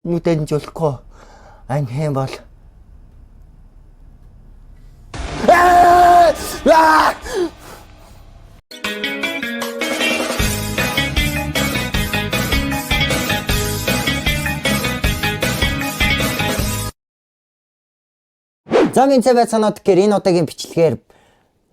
Нүдэн жолохгүй анхын бол За минь байцаанууд гэхээр энэ удаагийн бичлэгээр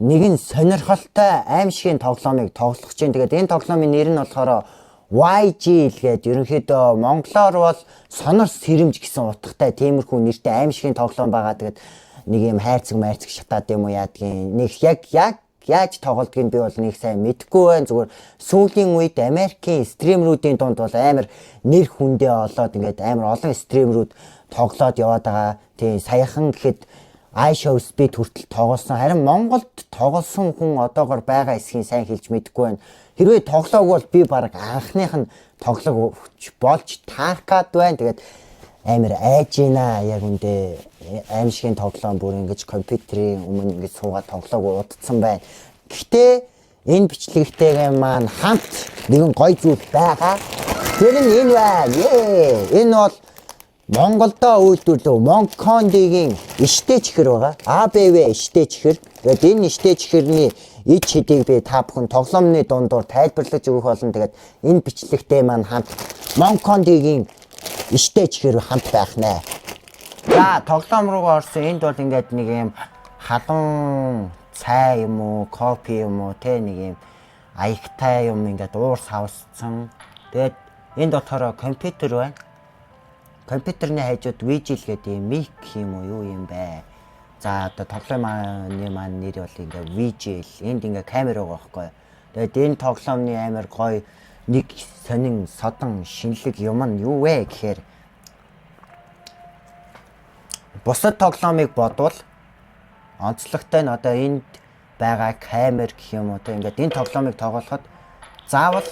нэгэн сонирхолтой аимшигын тоглоомыг тоглох гэж байна. Тэгээд энэ тоглоомын нэр нь болохоор YG гэдэг ерөнхийдөө монголоор бол сонор сэрэмж гэсэн утгатай тиймэрхүү нэртэй аимшигын тоглоом байгаа. Тэгээд нэг юм хайрцаг шатаад юм уу яадгийн нэг яг яаж тоглодгийг би бол нэг сайн мэдэхгүй байна. Зүгээр сүүлийн үед Америкийн стримерүүдийн дунд бол амар нэр хүндээ олоод ингээд амар олон стримерүүд тоглоод яваад байгаа. Тийм саяхан гэхэд iShow Speed хүртэл тоглосон. Харин Монголд тоглосон хүн одоогор байгаа эсхийн сайн хэлж мэдэхгүй байна. Хэрвээ тоглоог бол би баг анхных нь тоглог болж таархад байна. Тэгээд амар айж ийна яг үндэ аимшигын тоглоом бүр ингэж компьютерийн өмнө ингэж суугаад тоглоог удацсан байна. Гэхдээ энэ бичлэгтэйгээ маань хамт нэгэн гоё зүйл байгаа. Тэр нь энэ байна. Энэ бол Монголдо үйлдвэрлэв Монкондигийн иштэй чихэр байгаа. ABV иштэй чихэр. Тэгээд энэ иштэй чихэрний ид хэдийг би та бүхэн тоглоомны дундуур тайлбарлаж өгөх болно. Тэгээд энэ бичлэгтэй маань хамт Монкондигийн иштэй чихэр хамт байх нэ. За тоглоом руу орсон. Энд бол ингээд нэг юм халуун цай юм уу, кофе юм уу, тэ нэг юм аягтай юм ингээд уур савсцсан. Тэгээд энд болохоор компьютер байна. Компьютерний хажууд VGL гэдэг юм мик юм уу юу юм бэ? За одоо тоглоомны маань нэр бол ингээ VGL. Энд ингээ камер байгаа байхгүй. Тэгээд энэ тоглоомны амар гоё нэг сонин содон шинэлэг юм нь юу вэ гэхээр бусад тоглоомыг бодвол онцлогтой нь одоо энд байгаа камер гэх юм уу те ингээд энэ тоглоомыг тоглоход заавал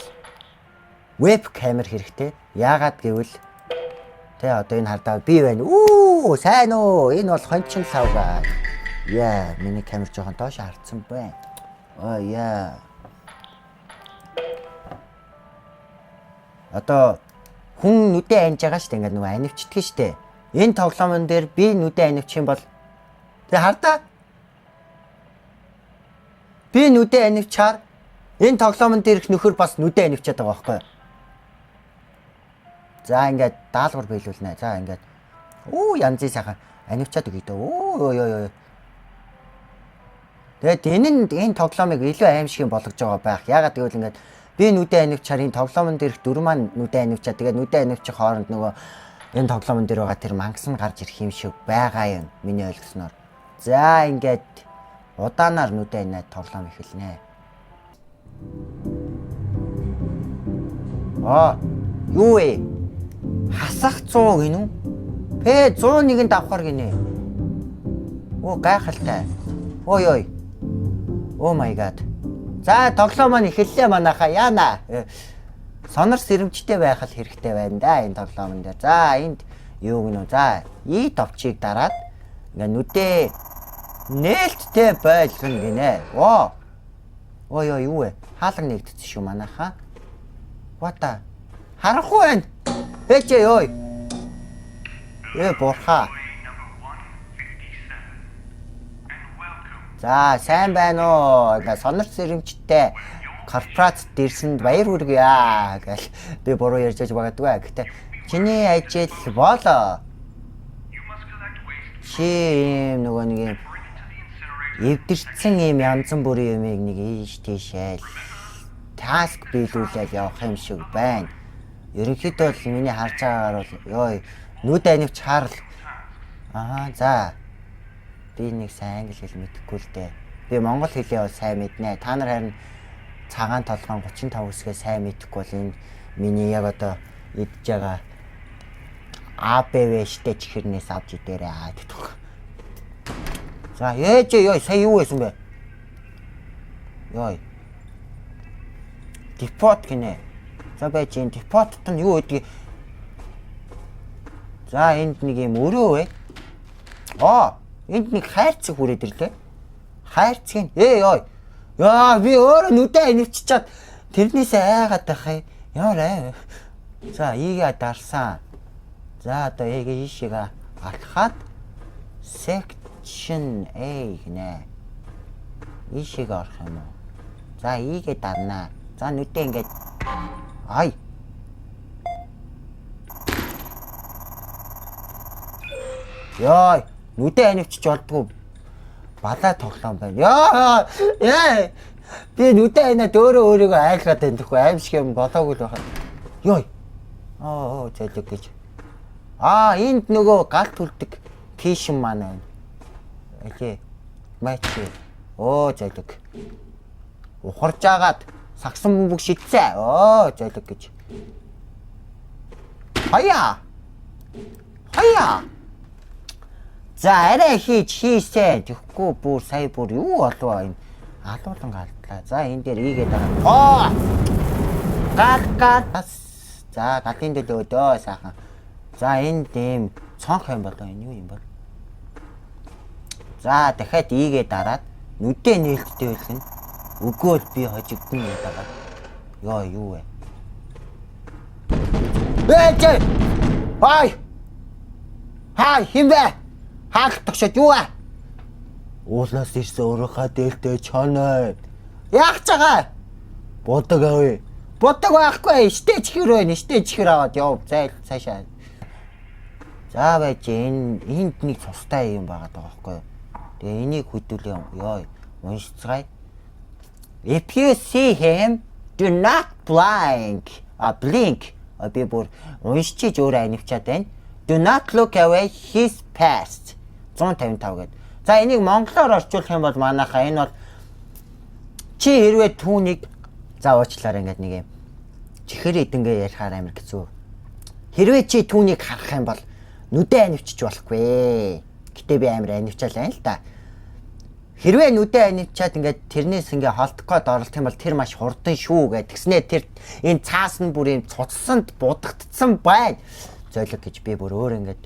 веб камер хэрэгтэй. Яагаад гэвэл тэ одоо энэ хардаа би байна. Үү сайн уу? Энэ бол хончин савга. Яа, миний камер жоохон доош харцсан байна. Яа. Одоо хүн нүдэ анж байгаа шүү дээ. Ингээд нөгөө анивчдгий шүү дээ. Энэ тоглоомн дээр би нүдэ анивчих юм бол тэ хардаа. Би нүдэ анивчаар энэ тоглоомн дээрх нөхөр бас нүдэ анивчаад байгаа байхгүй юу? За ингээд даалгавар биелүүлнэ. За ингээд янзын сайхан анивчаад өгье дөө. Тэгээд энэ тоглоомыг илүү аимшиг болгож байгаа байх. Ягаад гэвэл ингээд би нүдэ анивчаар энэ тоглоомн дээрх дүр маань нүдэ анивчаад тэгээд нүдэ анивчих хооронд нөгөө энэ тоглоомн дээр байгаа тэр мангас нь гарч ирэх юм шиг байгаа юм. Миний ойлгосноор. За ингээд удаанаар нүдэ аниваад тоглоом эхэлнэ. Юу вэ? Хасах 100 гинү? 101-нд авахар гинэ. Гайхалтай. Ой. Oh my god. За тоглоом маань эхэллээ манайхаа яана. Сонор сэрэмжтэй байх л хэрэгтэй байна да энэ тоглоомн дээр. За энд юу гинү? За товчийг дараад ингээ нүдээ нээлттэй байлгана гинэ. Ой юу вэ? Хаалга нэгдсэн шүү манайхаа. What? Харахгүй байна. Ээжээ ой. Борхаа. За сайн байна уу? Сонор сэрэмжтэй корпорац дэрсэнд баяр хүргье гэл би буруу ярьж байгаагүй. Гэхдээ чиний ажил бол чи юм нөгөө нэг юм эвдэрсэн юм янзан бүрийн юмыг нэг ийш тийшээ таск биелүүлээд явах юм шиг байна. Ерөнхийдөө бол миний харж байгаагаар бол нүд анивч харал. За. Би нэг сайн англи хэл мэдэхгүй л дээ. Би монгол хэлээ бол сайн мэднэ. Та нар харин цагаан толгоон 35 үсгээ сайн мэдэхгүй бол энэ миний яг одоо идж байгаа ABV штэй чихэрнээс авч идээрээ гэдэг. За ээжээ сая юу байсан бэ? Депот гинэ. За байж энэ депотт нь юу гэдгийг. За энд нэг юм өрөө вэ? Энд нэг хайрцаг хүрээд ирлээ. Хайрцаг нь яа би өөрөө нүдэ анивчичаад тэрнээсээ айгаад байх юм. Ямар аа. За ийгээ дарсан. За одоо эгээ ийшээгээ алхаад section A гинэ. Ийшээгээ орох юм уу? За ийгээ дарнаа. За нүдээ ингээд ай. Яа, нүдээ анивчиж болдгоо. Балаа тоглоом байна. Яа. Би нүдээ анаа өөрийгөө айлгаад байна гэхгүй аимшиг юм болоогүй л байна. Йой. Зэлэг гэж. Энд нөгөө галт үлдэг кишн маань байна. Окей. Матч. Зэлэг. Ухарж агаад сагсан бөмбөг шидсэн. Зэлэг гэж. Хаяа. За арай хийсээ. Тэгэхгүй бүр сая бүр юу болов юм. Алуулан галтлаа. За энэ дээр ийгээд байгаа. Гал. За галын төлөөдөө сайхан. За энэ дэм цонх юм болоо энэ юу юм бол. За дахиад ийгээд дараад нүдээ нээлттэй байлгана. Өгөөл би хожигдно гэдэг. Юу вэ? Бэж! Хай химбэ? Хаах тогшод юу вэ? Уулнаас ирсэн өөрийнхөө дээлтэй чоноо. Яах ч байгаа? Бодог авъя. Бодог байхгүй. Штэ чихэр байна. Штэ чихэр аваад яв. Цаашаа. За байж энд нэг цустай юм байгаа байхгүй. Тэгээ энийг хөдөлөө. Уншицгаая. If you see him, do not blink. Би бүр уншиж өөрөө анивчаад байна. Do not look away, he's past. 155 гээд. За энийг монголоор орчуулах юм бол манайхаа энэ бол чи хэрвээ түүнийг уучлаарай ингээд нэг юм чихэр идэнгээ ярихаар амар хэцүү. Хэрвээ чи түүнийг харах юм бол нүдээ анивчиж болохгүй. Гэтэ би амар анивчаал байна л да. Хэрвээ нүдээ анивчаад ингээд тэрнээс ингээд холдох гээд оролт юм бол тэр маш хурдан шүү гэд. Тэгснээ тэр энэ цаас нь бүр юм цуцсанд будагдсан байна. Зөөлөг гэж би бүр өөр ингээд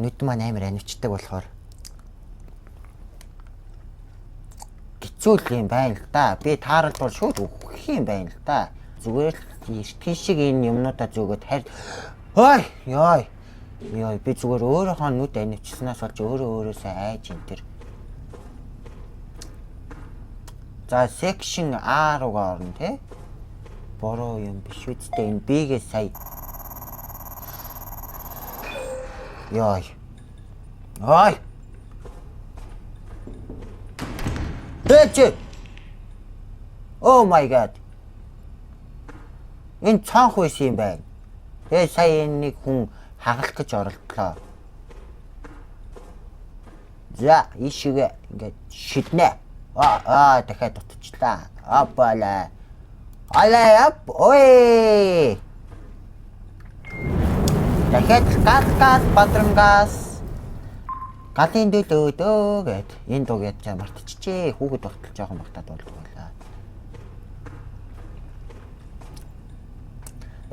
нүд маань амар анивчдаг болохоор хэцүү юм байна л да. Би тааралбал шууд өгөх юм байна л да. Зүгээр эртхэн шиг энэ юмнуудаа зүгээд яй би зүгээр өөрийнхөө нүд анивчснаас болж өөрөөсөө айж ин тэр. За section A руугаа орно те. Бороо юм биш үсттэй энэ B-гээ сая. Яй. Дэч. Oh my god. Энэ цаанх байсан юм байна. Тэгээ сая нэг хүн хагалах гэж оролдлоо. За ишигээ ингээд шиднэ. Дахиад дутчихлаа. Апала. Ой. Дахиад гал бадрамгаас галын дөлөөдөө гэд энэ дуу гэж мартчихжээ. Хүүхэд багтал жоохон багтаад боллоо.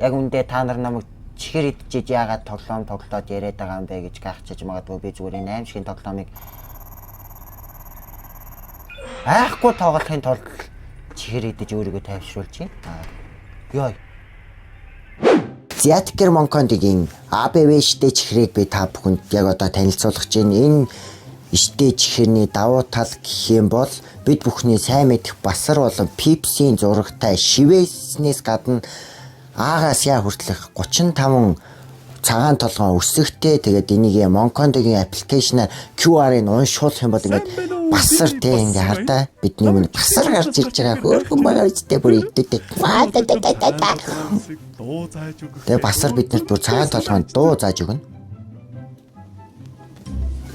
Яг үндэ та нар намайг чихэр идчихэж яагаад тоглоод яриад байгаа юм бэ гэж гайхчихж магадгүй би зүгээр энэ аимшигын тоглоомыг айхгүй тоглохын тулд чихэр идэж өөрийгөө тайвшруулж байна. Зятгэр Монкондигийн АБВ штэ чихрийг би та бүхэнд яг одоо танилцуулах гэж байна. Энэ штэ чихэрний давуу тал гэх юм бол бид бүхний сайн мэдэх басар болон Pepsi-ийн зурагтай шивээснээс гадна аагаас яа хүртэлх 35 цагаан толгоон өсөхтэй. Тэгээд энийг Монкондигийн аппликейшнаар QR-ыг уншуулах юм бол ингээд басар те ингээ хардаа бидний өмнө басар гарч ирж байгаа хөөрхөн байгаа үстэй бүр иддэг. Тэгээ басар биднэрт бүр цагаан толгоонд дуу зааж өгнө.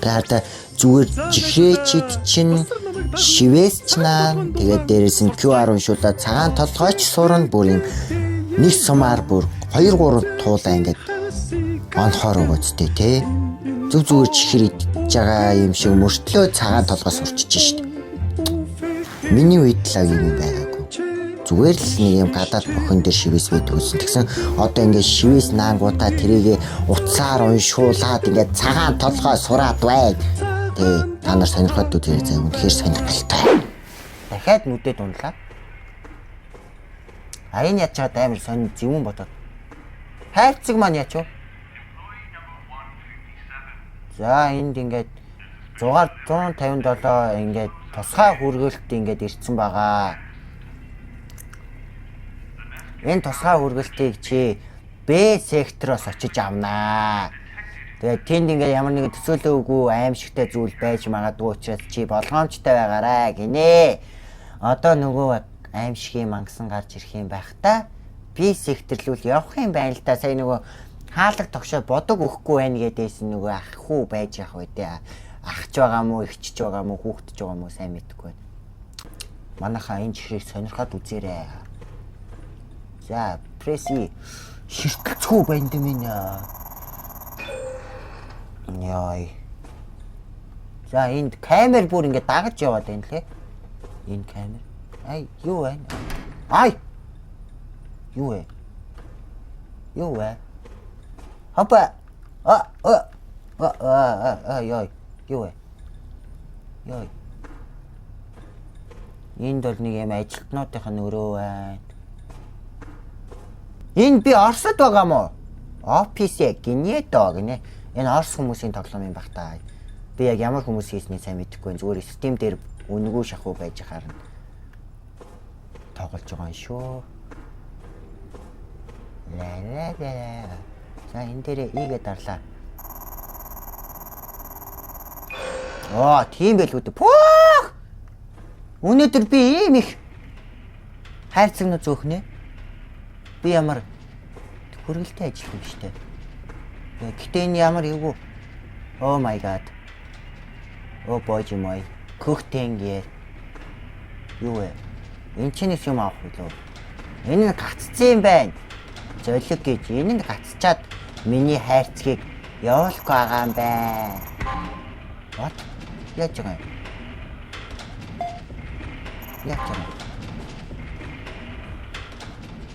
Тэгээд зүгээр чихрээ чид чин шивээс чинаа тэгээд дээрээс нь QR уншуулаад цагаан толгойч сурна бүр юм нэг сумаар бүр 2-3 туулаа ингээд онхоор өгөөцтэй те. Зүгээр чихэр идэж байгаа юм шиг мөртлөө цагаан толгоос урчиж шít. Миний үед л юм байгаагүй. Зүгээр л нэг юм гадаад бохон дээр шивээс байдаг гэсэн. Тэгсэн одоо ингээд шивээс наангуудаа тэрийгэ утсаар уншуулад ингээд цагаан толгоо сураад бай. Тэ та нар сонирхоод үү тэр зай үнэхээр сонирхолтой. Дахиад нүдэд унлаа. Энэ яж чад амар сонь зөвүүн бодоод. Хайрцаг маань яач вэ? За энд ингээд 157 ингээд тусгай хүргэлт ингээд ирсэн байгаа. Энэ тусгай хүргэлтийг чи Б сектороос очиж авнаа. Тэгээд тэнд ингээд ямар нэгэн төсөөлөөгүй аимшигтай зүйл байж магадгүй учраас чи болгоомжтой байгаарай гинэ. Одоо нөгөө аимшигын мангасан гарч ирэх юм байх та. Б сектор руу явах юм байна л та. Сая нөгөө хаалга тогшоо бодог өгөхгүй байна гэдээсэн нөгөө ах хүү байж явах үедээ ахч байгаа мó, ихчж байгаа мó, хүүхдж байгаа мó сайн мэдэхгүй байна. Манайхаа энэ жишээг сонирхоод үзээрэй. За, пресси ширтэлцгүй байна дэмэн. Яй. За, энд камер бүр ингэ дагаж яваад байна лээ. Энэ камер. Ай, юу вэ? Ай. Юу вэ? Юу вэ? Хапа. Яй. Юу вэ? Яй. Энд бол нэг юм ажилтнуудынх нь өрөө байна. Энд би Оросд байгаа мó? Офис гинэ доо гинэ. Энэ Орос хүмүүсийн тоглоом юм баг та. Би яг ямар хүмүүс хийснийг сайн мэдэхгүй. Зүгээр Steam дээр үнэгүй шахуу байж харна. Тоглож байгаа юм шүү. Ла. За энэ дээр ийгээ дарлаа. Тийм байл үү. Пүүх! Өнөөдөр би ийм их хайрцагнууд зөөхнэ. Би ямар хүргэлтэй ажил юм штэ. Гэтэ энэ ямар эвгүй. Oh my god. О боже мой. Көхтэнгээр. Юу вэ? Энд чинээс юм авах уу? Энэ гаццсан юм байна. Золиг гэж энэ гацчаад миний хайрцгийг явуулах байгаа юм байна. What? Яаж байгаа юм?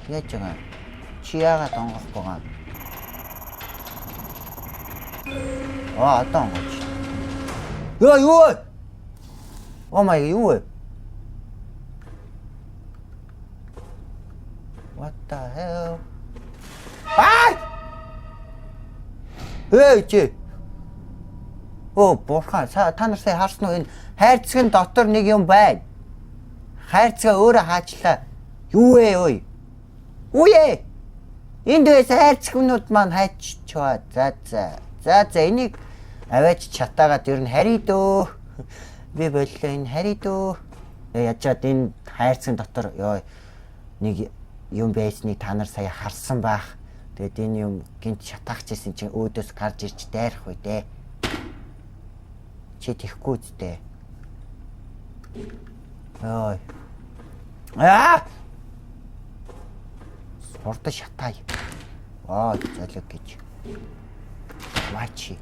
Яаж байгаа? Чи яагаад онгохгүй байгаа юм? Одоо онгоч. Юу вэ? Oh my god, юу вэ? What the hell? Чи. Бурхан, та нар сая харсан уу энэ хайрцагын дотор нэг юм байна. Хайрцага өөрөө хаачлаа. Юу вэ ой? Үе. Энд дэс хайрцагнууд маань хайччаа. За энийг аваач чатаагаад ер нь харий дөө. Би боллоо энэ харий дөө. Ячаад энэ хайрцагын дотор ёо нэг юм байсныг та нар сая харсан байх. Тэгээд энэ юм гинт шатаагчсэн чинь өөдөөс гарч ирж дайрах үе дээ. Чи тэхгүй үстэй. Ой. Спорт шатай. Золиг гэж. Мачи.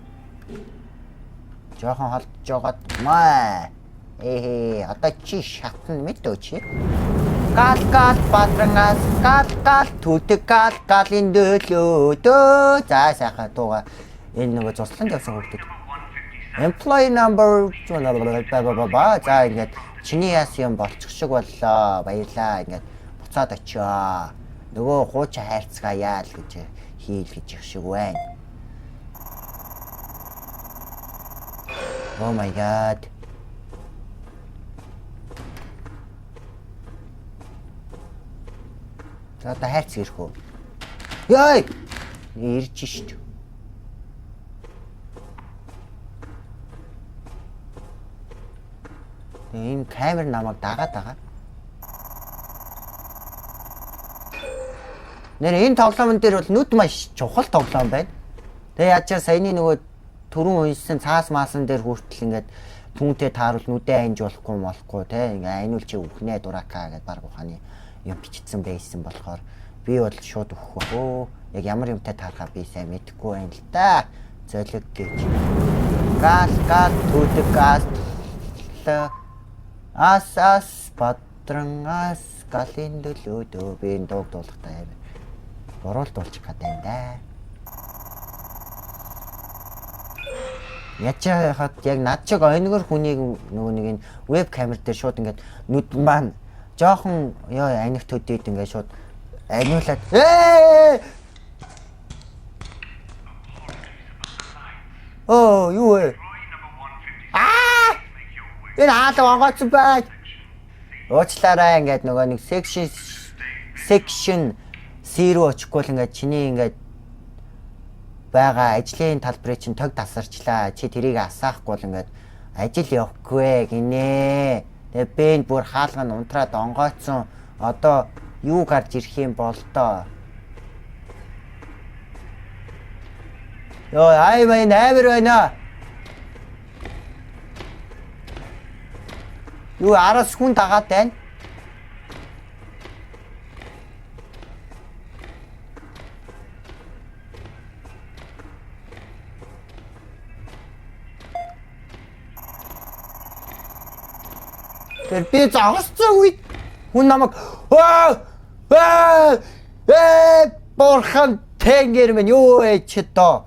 Жохон холдож жоод маа. Одоо чи шатна мэдөө чи. Гал патрангас гал түтэг галын дөлөөдөө. За сайхан дууга. Энэ нөгөө зурсланд явсан хүүхдүүд. Employee number за ингээд чиний яас юм болчих шиг боллоо. Баярлаа. Ингээд буцаад очио. Нөгөө хуучин хайрцгаа яал гэж хийл гэж их шиг байна. Oh my god. За та хайрц ирэх үү? Яй! Ирж шít. Энэ камер намайг дагаад байгаа. Нэр энэ тоглоомн дээр бол нүд маш чухал тоглоом байна. Тэгээ яаж саяны нөгөө түрүүн уншсан цаас маасан дээр хүртэл ингээд түүнтэй тааруул нүдэ анж болохгүй те ингээ айнуул чи үхнэ дуракаа гэдээ баг ухааны юм бичсэн байсан болохоор би бол шууд өгөх бахөө. Яг ямар юмтай таархаа би сайн мэдэхгүй байна л да. Золиг гэж. Гал түдэг гал ас патрангас галын дөлөөдөө би энэ дууг дуулахтай юм. Боруулт болчих гэдэг юм да. Ячаад яг над чиг ойнгор хүнийг нөгөө нэг энэ веб камер дээр шууд ингээд нүд маань жоохон ёо анигт төдийд ингээд шууд аниулаад Юу вэ? Энэ хаалга онгоцсон бай. Уучлаарай ингээд нөгөө нэг section C руу очихгүй л ингээд чиний ингээд байгаа ажлын талбарыг чинь тог тасарчлаа. Чи тэрийг асаахгүй л ингээд ажил явахгүй гинэ. Тэгээ бэн бүр хаалга нь унтраад онгоцсон. Одоо юу гарч ирэх юм бол тоо. Йоо ай май нээр байна. Юу араас хүн дагаад байна? Тэр би зогссон үед хүн намайг борхон тэнгэр минь юу вэ чи тоо?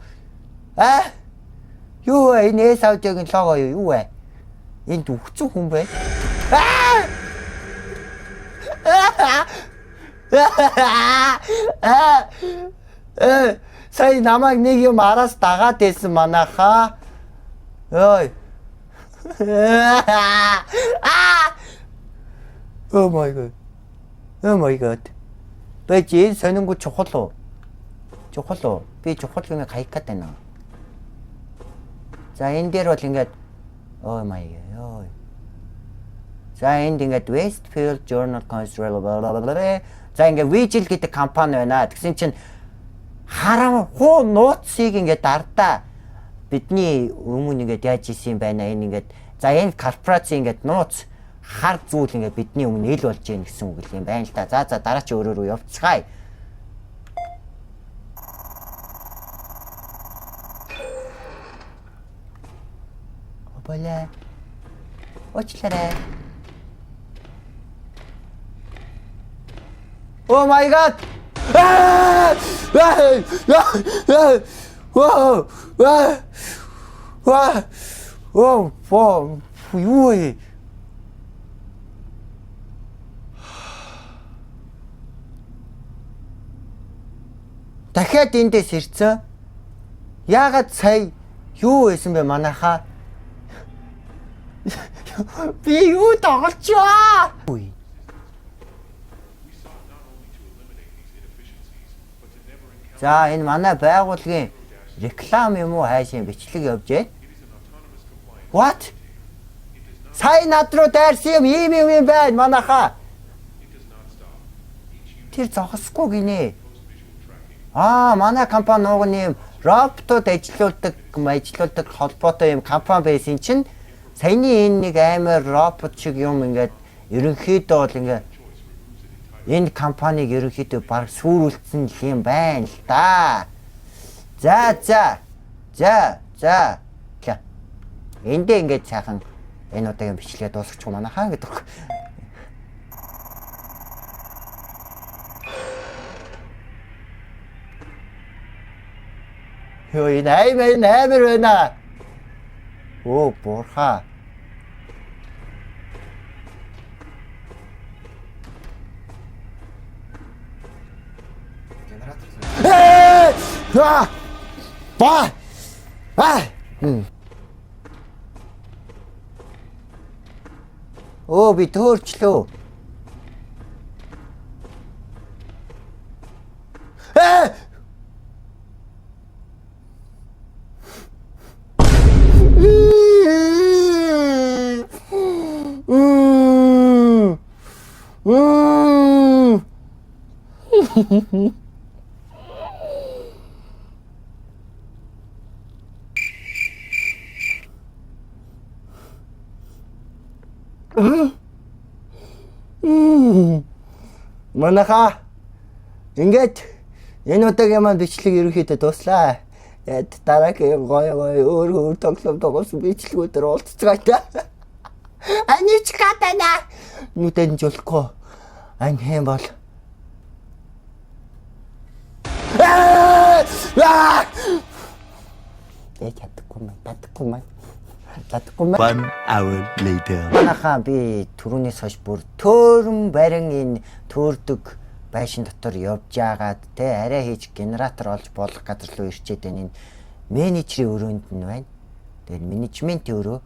Юу вэ энэ саудигийн лого юу вэ? Энд үхсэн хүн бэ? Сая намайг нэг юм араас дагаад байсан манайхаа. Ой. Oh my god. Oh my god. Бэжи сонингу чухал уу? Чухал уу? Би чухал юм хаях гээд байна. За энэ дээр бол ингээд oh my god. За энд ингээд Westfield Journal Consul. За ингээд Vigil гэдэг компани байна. Тэгсэн чинь харам хуу нууцыг ингээд дардаа бидний өмнө ингээд яаж исэн юм байна. Энэ ингээд за энэ корпорац ингээд нууц хар зүйл ингээд бидний өмнө ил болж гин гэсэн үг юм байна л та. За дараа чи өөрөө рүү явцгаая. Болоо. Уучлаарай. Oh my god. Wow. Юу вэ? Дахиад эндээс ирцэн. Яагаад сая юу байсан бэ манайхаа? Би юу тоглолцоо? За энэ манай байгууллагын реклам юм уу хайшин бичлэг явж байна. What? Сая над руу дайрсан юм ийм байна манайхаа. Тэр зогсохгүй гинэ. Манай компани нуугны юм роботууд ажилуулдаг холбоотой юм компани байсан чинь саяны энэ нэг амар робот шиг юм ингээд ерөнхийдөө бол ингээд энэ компаниг ерөнхийдөө баг сүрүүлсэн юм байна л да. За. Эндээ ингээд цаахан энэ удаагийн бичлэгээ дуусгачих юм манайхаа гэдэг. Йоо энэ амар байна. Оо борха. Оо би төөрчлөө. Манайхаа ингээд энэ удаагийн маань бичлэг ерөнхийдөө дуслаа. Яд дараагийн гоё өөр тоглоом тоглосон бичлэгүүдээр уулзцгаая. Анич катана. Нүдэн жолохгүй. Ань хэм бол. Ядахгүй. 1 hour later. Манайхаа би түрүүнээс хойш бүр төөрөн барин энэ төөрдөг байшин дотор явж яагаад те арай хийж генератор олж болох газар руу ирчээд байна. Энэ менежерийн өрөөнд нь байна. Тэгээд менежмент өөрөө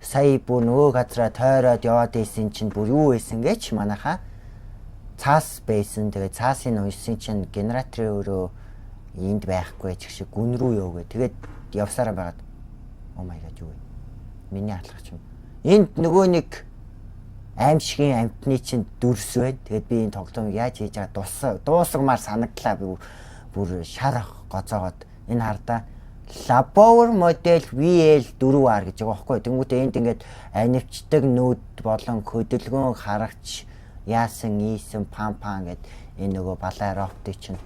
сая бүр нөгөө газараа тойроод яваад ийсэн чинь бүр юу байсан гэж манайхаа цаас байсан. Тэгээд цаасын уншсан чинь генераторын өөрөө энд байхгүй ч шиг гүн рүү явгаа. Тэгээд явсараа байгаад oh my god юу вэ? Миний хаалгач юм. Энд нөгөө нэг аимшигын амтны чинь дүрс байна. Тэгээд би энэ тоглоомыг яаж хийж байгаа дуусгамаар санагдлаа. Би бүр шарах гоцоогоод энэ хардаа Labour модель VL4R гэж байгаа байхгүй. Тэнгүүтээ энд ингээд анивчдаг нүүд болон хөдөлгөөн харагч яасан ийсэн пан гэд энэ нөгөө балай роботыг чинь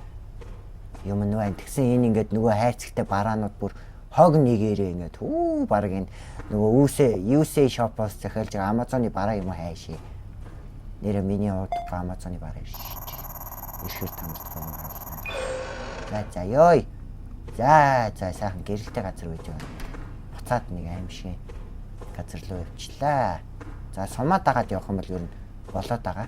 юм нөө тэгсэн энэ ингээд нөгөө хайрцагтай бараанууд бүр хог нэгээрээ ингээд баг энэ нөгөө USA shop-оос захиалж байгаа Amazon-ы бараа юм хайшээ. Нэрэ миний удахгүй Amazon-ы бараа ирж. Ирхэр тамдах юм байна. За ёй. За сайхан гэрэлтэй газар байж байгаа. Буцаад нэг аимшиг газар руу явчлаа. За сумаа дагаад явах юм бол ер нь болоод байгаа.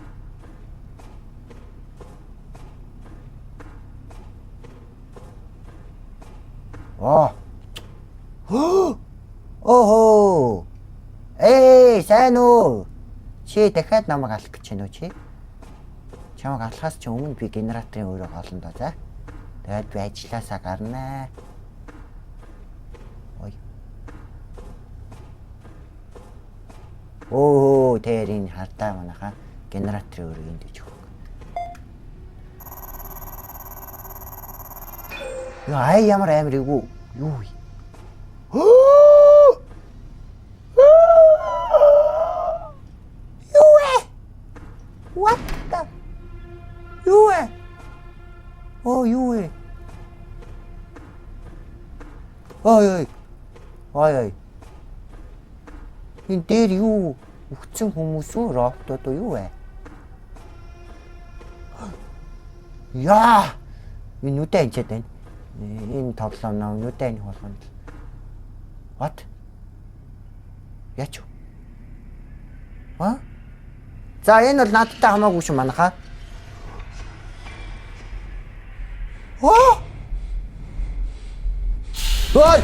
Оо. Сайн уу? Чи дахиад намайг алах гэж байна уу чи? Чамайг алахаас чи өмнө би генераторын өөрөө голно доо за. Тэгээд би ажилласаа гарнаа. Ой. Тэрийн хардаа манайхаа генераторын өөрөө энд гэж өгөх. Яа ямар амир юу вэ? What the? Юу вэ? Юу вэ? Ой. Энэ дээр юу өгцөн хүмүүс үү? Роботууд юу вэ? Яа! Энэ нүдэ анчаад байна. Энэ тоглоом нөө нүдэ ань болгоно. What? Яач вэ? За энэ бол надтай хамаагүй шүү манайхаа. Ой!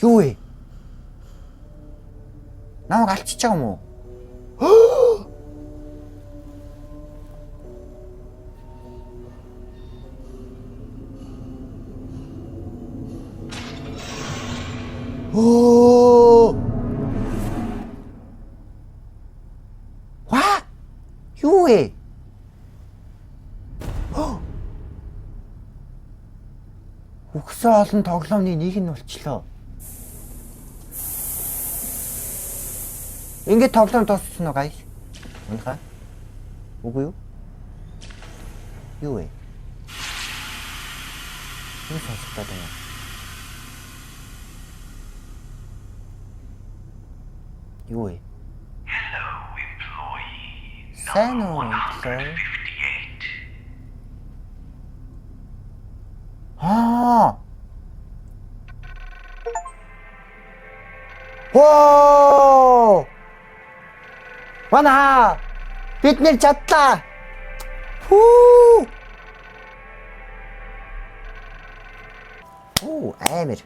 Юу вэ? Намайг алчиж байгаа юм уу? Юу вэ? Үгсэн олон тоглоомны нэг нь болчлоо. Ингээд тоглоом дууссан уу guys? Унхаа. Үгүй юу? Юу вэ? Энэ сонсогдоод байна. Юу вэ? Hello employee. Сайн уу employee? 58. Оо! Вана! Бид нэр чадлаа. Амир.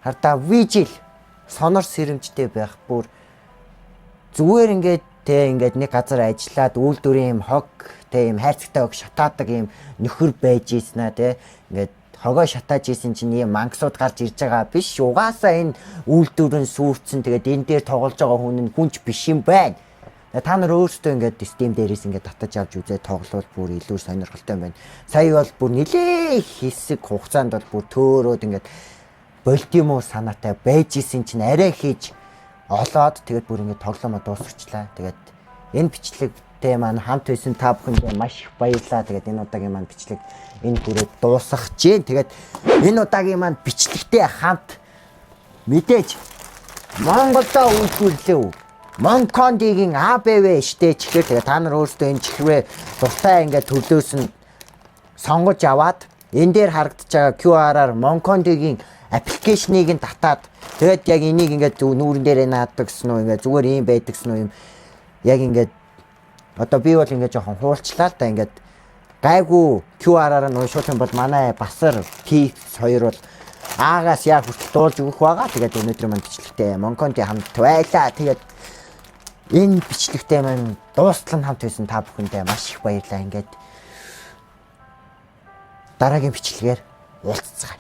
Хардаа вижил сонор сэрэмжтэй байх бүр зүгээр ингээд нэг газар ажиллаад үйлдвэрийн юм хог юм хайрцагтай хог шатаадаг юм нөхөр байж ийснэ ингээд хогоо шатааж ийсэн чинь ийм мангасууд гарч ирж байгаа биш. Угаасаа энэ үйлдвэрэн сүрцэн тэгээд энэ дээр тоглож байгаа хүн нь хүнч биш юм байна. Та нар өөрсдөө ингээд систем дээрээс ингээд татаж авч үзээ тоглол бүр илүү сонирхолтой юм байна. Сая бол бүр нэлээ хэсэг хугацаанд бол бүр төөрөөд ингээд болтимоо санаатай байж исэн чинь арай хийж олоод тэгээд бүр ингээд тоглоомоо дуусгачлаа. Тэгээд энэ бичлэгтэй маань хамт байсан та бүхэнд маш их баярлалаа. Тэгээд энэ удаагийн маань бичлэг энэ хүрээд дуусгах чинь. Тэгээд энэ удаагийн маань бичлэгтэй хамт мэдээж Монголдо үйлдвэрлэв. Монкондигийн АБВ штэ чихэр тэгээд та нар өөрсдөө энэ чихрээ дуртай ингээд төрлөөс нь сонгож аваад энэ дээр харагдаж байгаа QR-аар Монкондигийн аппликейшнийг нь татаад тэгээд яг энийг ингээд нүүрэн дээрээ наадаг гэсэн үү ингээд зүгээр юм байдаг гэсэн үү юм яг ингээд одоо би бол ингээд жоохон хуулчлаа л да ингээд гайгүй QR-аар нь уншуулах юм бол манай Басар P2 бол аагаас яг хүртэл дуулж өгөх байгаа. Тэгээд өнөөдрийн маань бичлэгтэй Монконти хамт байлаа. Тэгээд энэ бичлэгтэй маань дуустал нь хамт байсан та бүхэндээ маш их баярлалаа. Ингээд дараагийн бичлэгээр уулзцгаая.